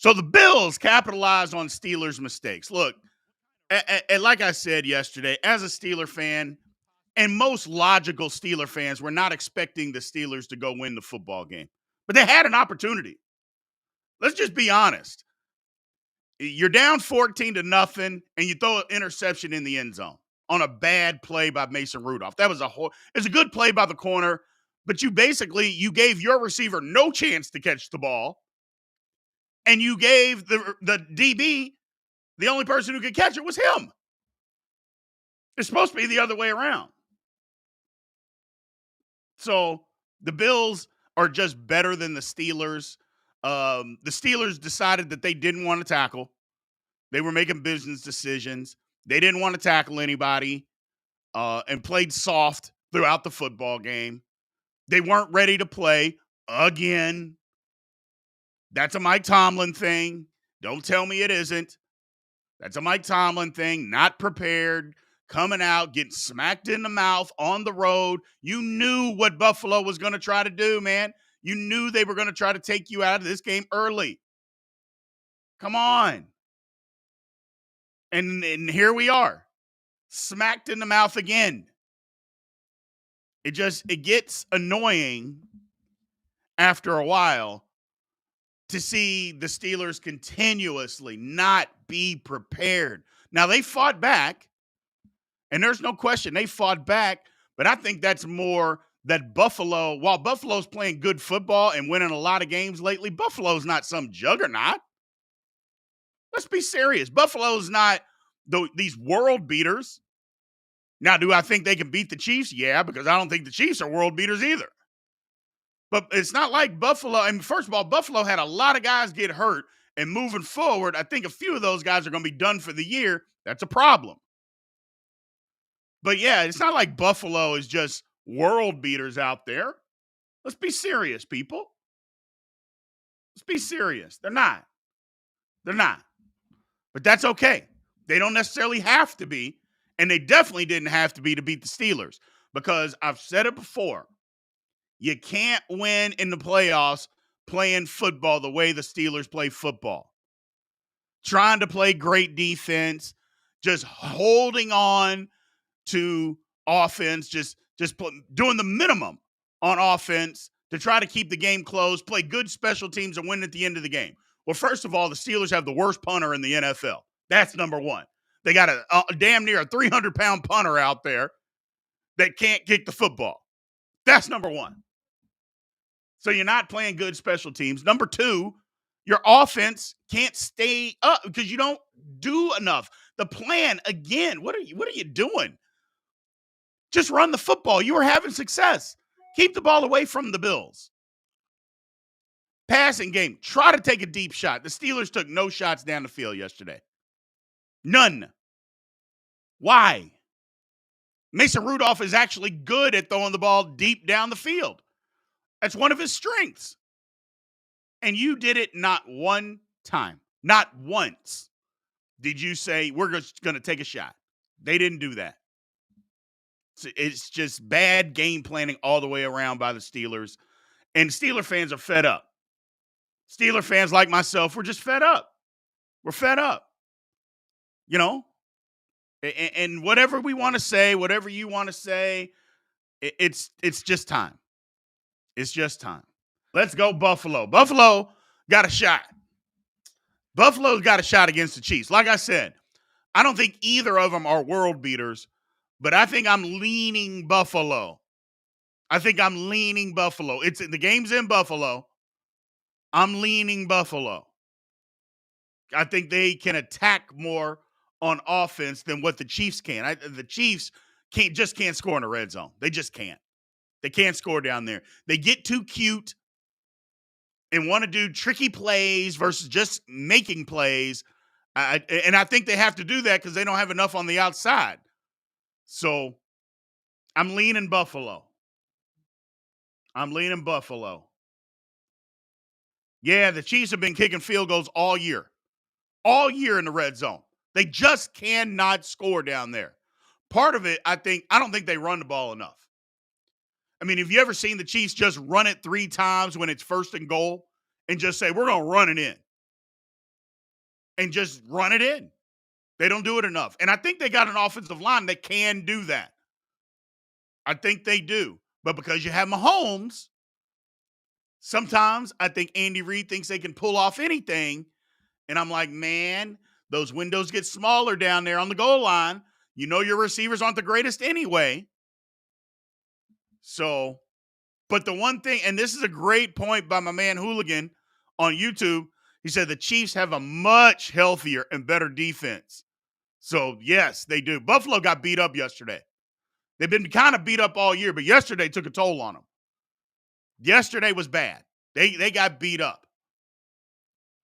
So the Bills capitalized on Steelers' mistakes. Look, and like I said yesterday, as a Steeler fan, and most logical Steeler fans were not expecting the Steelers to go win the football game, but they had an opportunity. Let's just be honest. You're down 14 to nothing, and you throw an interception in the end zone on a bad play by Mason Rudolph. That was it's a good play by the corner, but you gave your receiver no chance to catch the ball, and you gave the DB the only person who could catch it was him. It's supposed to be the other way around. So the Bills are just better than the Steelers. The Steelers decided that they didn't want to tackle. They were making business decisions. They didn't want to tackle anybody and played soft throughout the football game. They weren't ready to play again. That's a Mike Tomlin thing. Don't tell me it isn't. That's a Mike Tomlin thing. Not prepared, coming out, getting smacked in the mouth on the road. You knew what Buffalo was going to try to do, man. You knew they were going to try to take you out of this game early. Come on. And here we are, smacked in the mouth again. It gets annoying after a while to see the Steelers continuously not be prepared. Now, they fought back, and there's no question they fought back, but I think that's more that Buffalo, while Buffalo's playing good football and winning a lot of games lately, Buffalo's not some juggernaut. Let's be serious. Buffalo's not these world beaters. Now, do I think they can beat the Chiefs? Yeah, because I don't think the Chiefs are world beaters either. But it's not like Buffalo. I mean, first of all, Buffalo had a lot of guys get hurt. And moving forward, I think a few of those guys are going to be done for the year. That's a problem. But yeah, it's not like Buffalo is just world beaters out there. Let's be serious, people. Let's be serious. They're not. They're not. But that's okay. They don't necessarily have to be. And they definitely didn't have to be to beat the Steelers. Because I've said it before. You can't win in the playoffs playing football the way the Steelers play football. Trying to play great defense, just holding on to offense, just doing the minimum on offense to try to keep the game close, play good special teams, and win at the end of the game. Well, first of all, the Steelers have the worst punter in the NFL. That's number one. They got a damn near a 300-pound punter out there that can't kick the football. That's number one. So you're not playing good special teams. Number two, your offense can't stay up because you don't do enough. The plan, again, what are you doing? Just run the football. You were having success. Keep the ball away from the Bills. Passing game, try to take a deep shot. The Steelers took no shots down the field yesterday. None. Why? Mason Rudolph is actually good at throwing the ball deep down the field. That's one of his strengths. And you did it not one time. Not once did you say, we're just going to take a shot. They didn't do that. It's just bad game planning all the way around by the Steelers. And Steeler fans are fed up. Steeler fans like myself, we're just fed up. We're fed up. You know? And whatever we want to say, whatever you want to say, it's just time. It's just time. Let's go Buffalo. Buffalo got a shot. Buffalo's got a shot against the Chiefs. Like I said, I don't think either of them are world beaters, but I think I'm leaning Buffalo. The game's in Buffalo. I'm leaning Buffalo. I think they can attack more on offense than what the Chiefs can. The Chiefs can't score in the red zone. They just can't. They can't score down there. They get too cute and want to do tricky plays versus just making plays. And I think they have to do that because they don't have enough on the outside. So I'm leaning Buffalo. Yeah, the Chiefs have been kicking field goals all year in the red zone. They just cannot score down there. Part of it, I don't think they run the ball enough. I mean, have you ever seen the Chiefs just run it 3 times when it's first and goal and just say, we're going to run it in? and just run it in. They don't do it enough. And I think they got an offensive line that can do that. I think they do. But because you have Mahomes, sometimes I think Andy Reid thinks they can pull off anything. And I'm like, man, those windows get smaller down there on the goal line. You know your receivers aren't the greatest anyway. So, but the one thing, and this is a great point by my man Hooligan on YouTube, he said the Chiefs have a much healthier and better defense. So, yes, they do. Buffalo got beat up yesterday. They've been kind of beat up all year, but yesterday took a toll on them. Yesterday was bad. They got beat up.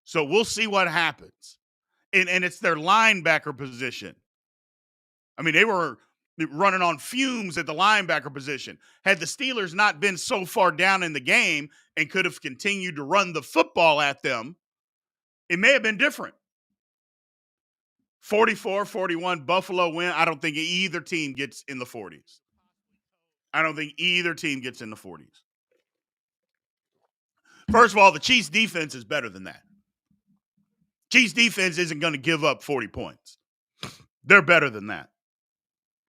So we'll see what happens. And it's their linebacker position. I mean, they were running on fumes at the linebacker position. Had the Steelers not been so far down in the game and could have continued to run the football at them, it may have been different. 44-41, Buffalo win. I don't think either team gets in the 40s. I don't think either team gets in the 40s. First of all, the Chiefs defense is better than that. Chiefs defense isn't going to give up 40 points. They're better than that.